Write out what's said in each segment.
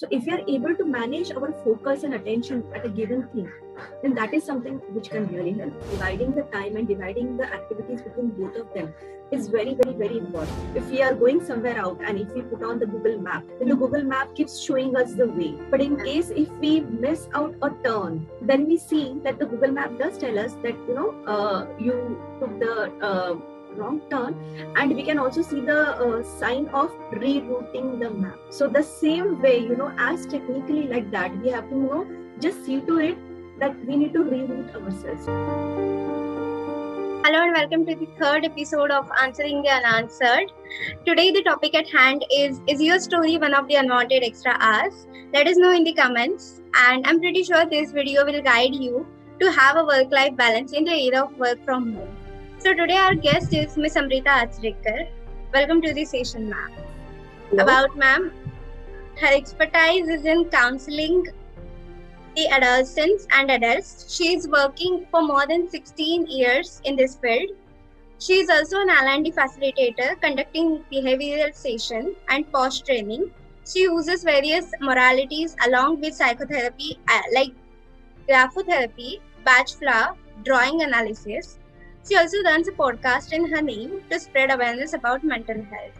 So if we are able to manage our focus and attention at a given thing, then that is something which can really help. Dividing the time and dividing the activities between both of them is very, very, very important. If we are going somewhere out and if we put on the Google map, then the Google map keeps showing us the way. But in case if we miss out a turn, then we see that the Google map does tell us that, you took the wrong turn, and we can also see the sign of rerouting the map. So the same way, as technically like that, we have to, just see to it that we need to reroute ourselves. Hello and welcome to the third episode of Answering the Unanswered. Today the topic at hand is your story one of the unwanted extra hours? Let us know in the comments, and I'm pretty sure this video will guide you to have a work-life balance in the era of work from home. So today our guest is Ms. Amrita Achrekar. Welcome to the session, ma'am. Hello. About ma'am, her expertise is in counseling the adolescents and adults. She is working for more than 16 years in this field. She is also an L&D facilitator conducting behavioral session and post training. She uses various modalities along with psychotherapy like graphotherapy, batch flow, drawing analysis. She also runs a podcast in her name to spread awareness about mental health.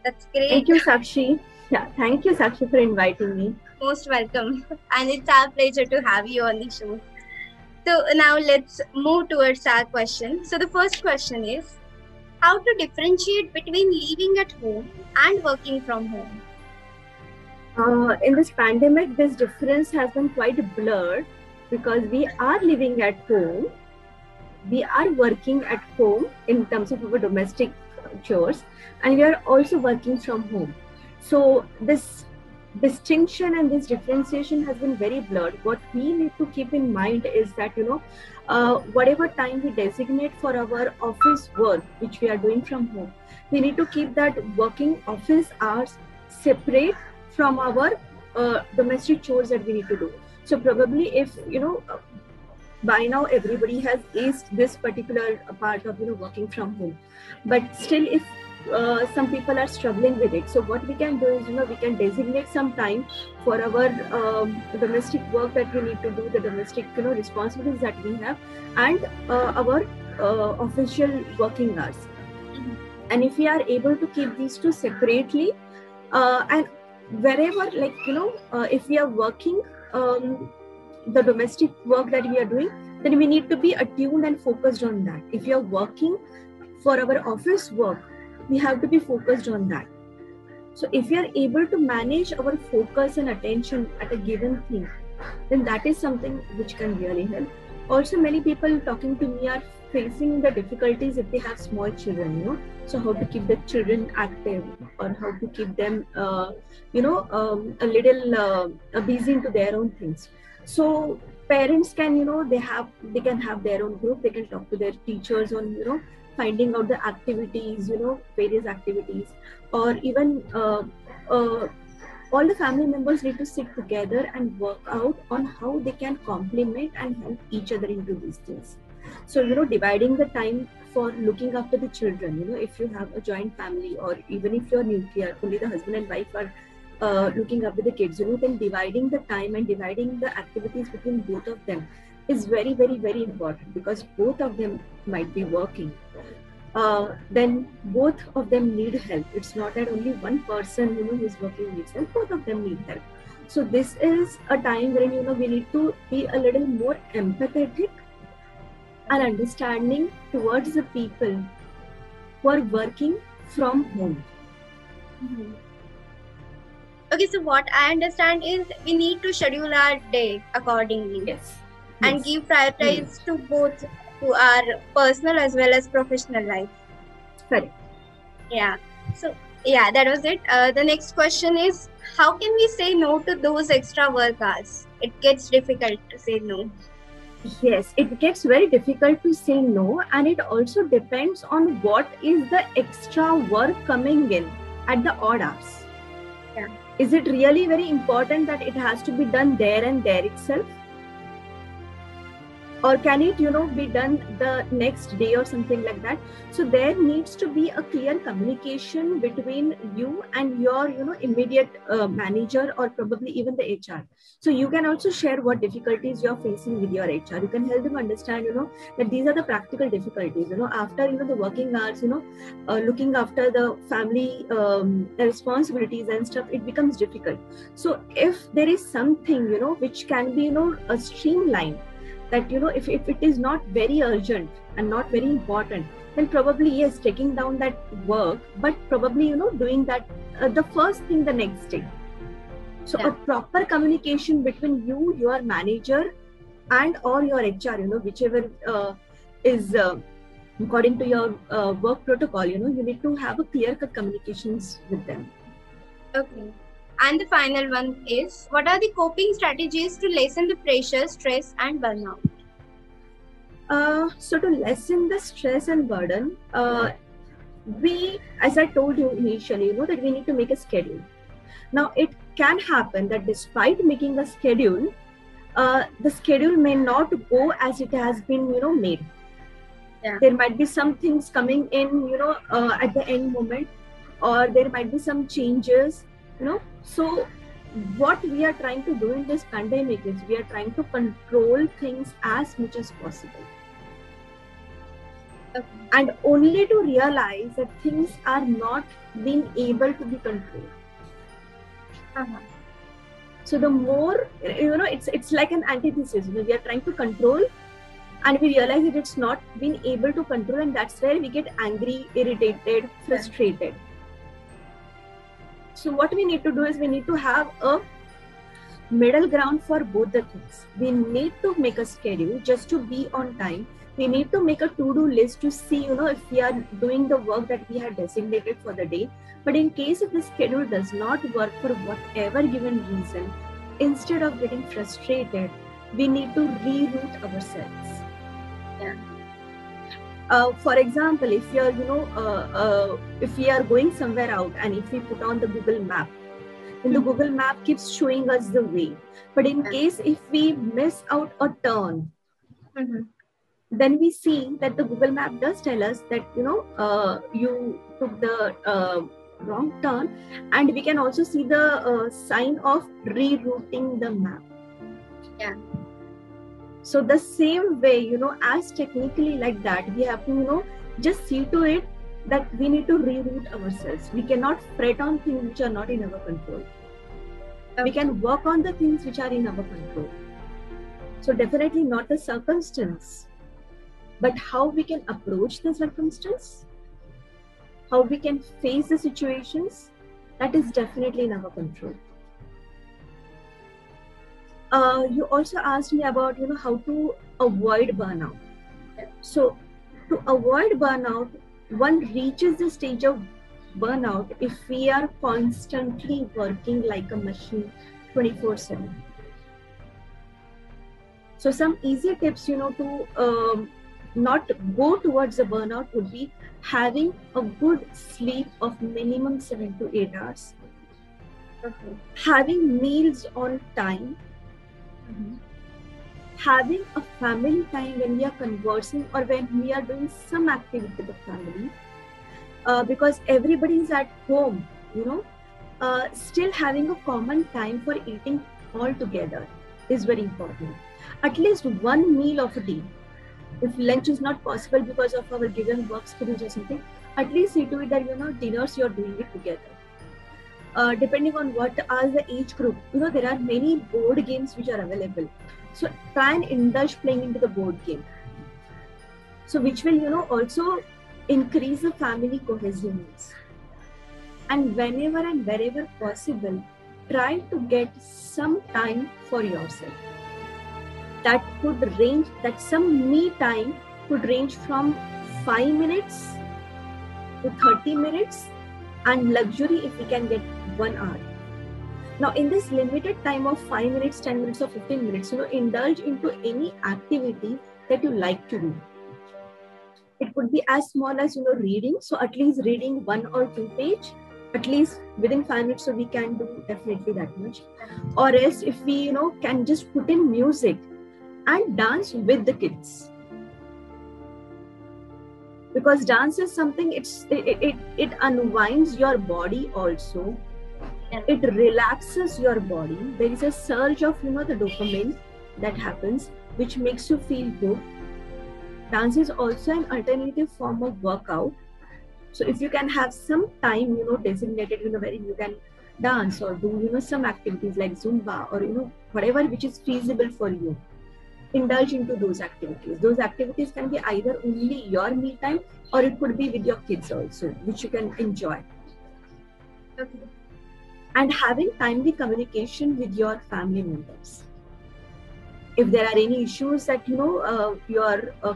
That's great. Thank you, Sakshi. Yeah, thank you, Sakshi, for inviting me. Most welcome. And it's our pleasure to have you on the show. So now let's move towards our question. So the first question is, how to differentiate between living at home and working from home? In this pandemic, this difference has been quite blurred because we are living at home. We are working at home in terms of our domestic chores, and we are also working from home. So this distinction and this differentiation has been very blurred. What we need to keep in mind is that, whatever time we designate for our office work, which we are doing from home, we need to keep that working office hours separate from our domestic chores that we need to do. So probably if, by now everybody has aced this particular part of, working from home. But still, if some people are struggling with it, so what we can do is, we can designate some time for our domestic work that we need to do, the domestic, responsibilities that we have, and our official working hours. And if we are able to keep these two separately, and wherever, if we are working the domestic work that we are doing, then we need to be attuned and focused on that. If you are working for our office work, we have to be focused on that. So if we are able to manage our focus and attention at a given thing, then that is something which can really help. Also, many people talking to me are facing the difficulties if they have small children, so how to keep the children active, or how to keep them a little busy into their own things. So parents can, they can have their own group, they can talk to their teachers on, finding out the activities, various activities, or even all the family members need to sit together and work out on how they can complement and help each other into these things. So, dividing the time for looking after the children, if you have a joint family, or even if you're nuclear, only the husband and wife are looking after the kids, then dividing the time and dividing the activities between both of them is very, very, very important, because both of them might be working. Then both of them need help. It's not that only one person, who is working needs help. Both of them need help. So this is a time when, we need to be a little more empathetic and understanding towards the people who are working from home. Mm-hmm. Okay, so what I understand is we need to schedule our day accordingly. Yes. And give prioritize to both, to our personal as well as professional life. Correct. Yeah. So, yeah, that was it. The next question is, how can we say no to those extra work hours? It gets difficult to say no. Yes, it gets very difficult to say no, and it also depends on what is the extra work coming in at the odd hours. Yeah. Is it really very important that it has to be done there and there itself? or can it be done the next day or something like that. So there needs to be a clear communication between you and your immediate manager, or probably even the HR. So you can also share what difficulties you're facing with your HR. You can help them understand that these are the practical difficulties after the working hours, looking after the family responsibilities and stuff, it becomes difficult. So if there is something which can be a streamline, that if it is not very urgent and not very important, then probably yes, taking down that work, but probably doing that the first thing the next day. So a proper communication between you, your manager, and or your HR, whichever is according to your work protocol, you need to have a clear-cut communications with them. Okay. And the final one is, what are the coping strategies to lessen the pressure, stress, and burnout? So to lessen the stress and burden, we, as I told you initially, that we need to make a schedule. Now, it can happen that despite making a schedule, the schedule may not go as it has been, made. Yeah. There might be some things coming in, at the end moment, or there might be some changes, So what we are trying to do in this pandemic is we are trying to control things as much as possible. Okay. And only to realize that things are not being able to be controlled. So the more, it's like an antithesis. We are trying to control, and we realize that it's not being able to control, and that's where we get angry, irritated, frustrated. So what we need to do is we need to have a middle ground for both the things. We need to make a schedule just to be on time. We need to make a to-do list to see, if we are doing the work that we have designated for the day. But in case if the schedule does not work for whatever given reason, instead of getting frustrated, we need to reroute ourselves. Yeah. For example, if you are, if we are going somewhere out, and if we put on the Google Map, then the Google Map keeps showing us the way. But in case if we miss out a turn, then we see that the Google Map does tell us that you took the wrong turn, and we can also see the sign of rerouting the map. Yeah. So the same way, as technically like that, we have to, just see to it that we need to reroute ourselves. We cannot fret on things which are not in our control. Okay. We can work on the things which are in our control. So definitely not the circumstance, but how we can approach the circumstance, how we can face the situations, that is definitely in our control. You also asked me about, how to avoid burnout. So to avoid burnout, one reaches the stage of burnout if we are constantly working like a machine 24/7. So some easy tips, to not go towards the burnout would be having a good sleep of minimum 7 to 8 hours. Okay. Having meals on time. Having a family time when we are conversing or when we are doing some activity with the family, because everybody is at home, still having a common time for eating all together is very important. At least one meal of a day. If lunch is not possible because of our given work schedules or something, at least see to it that dinners you're doing it together. Depending on what are the age group, there are many board games which are available. So try and indulge playing into the board game. So which will, also increase the family cohesiveness. And whenever and wherever possible, try to get some time for yourself. That could range, that some me time could range from 5 minutes to 30 minutes, and luxury if we can get 1 hour. Now in this limited time of 5 minutes, 10 minutes or 15 minutes, indulge into any activity that you like to do. It could be as small as, reading. So at least reading 1 or 2 pages, at least within 5 minutes, so we can do definitely that much. Or else if we, can just put in music and dance with the kids. Because dance is something, it unwinds your body also. It relaxes your body. There is a surge of the dopamine that happens, which makes you feel good. Dance is also an alternative form of workout. So if you can have some time designated wherein you can dance or do some activities like Zumba or whatever which is feasible for you, indulge into those activities. Those activities can be either only your me time or it could be with your kids also, which you can enjoy. Okay. And having timely communication with your family members. If there are any issues that your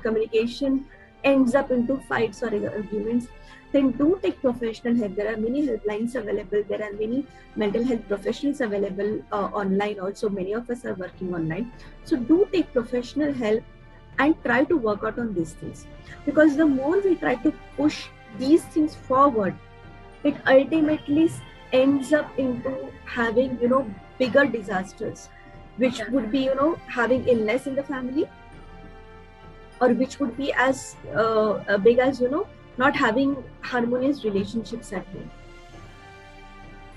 communication ends up into fights or arguments, then do take professional help. There are many helplines available. There are many mental health professionals available online also. Many of us are working online. So do take professional help and try to work out on these things. Because the more we try to push these things forward, it ultimately ends up into having, bigger disasters, which would be, having illness in the family, or which would be as big as, not having harmonious relationships at home.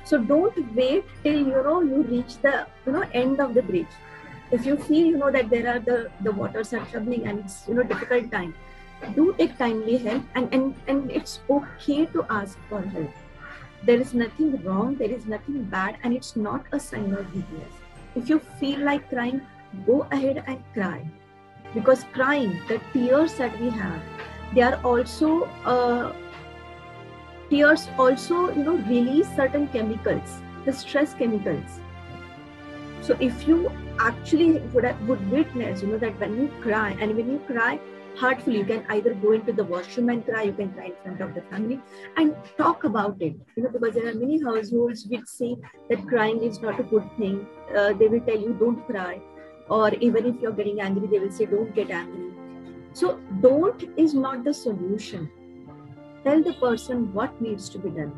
So don't wait till, you reach the, end of the bridge. If you feel, that there are the waters are troubling and it's, difficult time, do take timely help, and it's okay to ask for help. There is nothing wrong, there is nothing bad, and it's not a sign of weakness. If you feel like crying, go ahead and cry. Because crying, the tears that we have, they are also, tears also, release certain chemicals, the stress chemicals. So if you actually would witness, that when you cry, and when you cry heartfully, you can either go into the washroom and cry, you can cry in front of the family and talk about it, because there are many households which say that crying is not a good thing. They will tell you don't cry, or even if you're getting angry, they will say don't get angry. So don't is not the solution. Tell the person what needs to be done,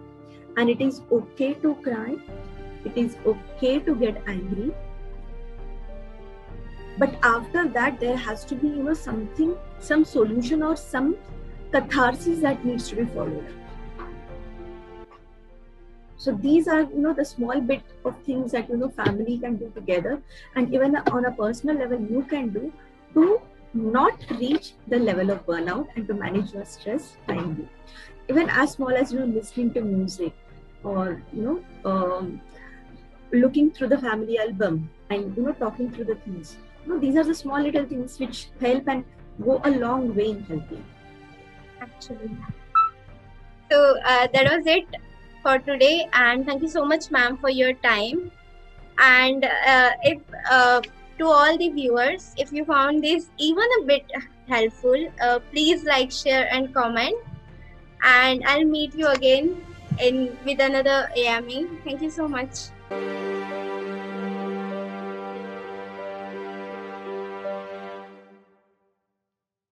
and it is okay to cry, it is okay to get angry. But after that, there has to be, something, some solution or some catharsis that needs to be followed. So these are, the small bit of things that, family can do together, and even on a personal level, you can do to not reach the level of burnout and to manage your stress timely. Even as small as, listening to music, or, looking through the family album and, talking through the things. These are the small little things which help and go a long way in helping. Actually. So that was it for today, and thank you so much, ma'am, for your time. And if to all the viewers, if you found this even a bit helpful, please like, share, and comment. And I'll meet you again with another AME. Thank you so much.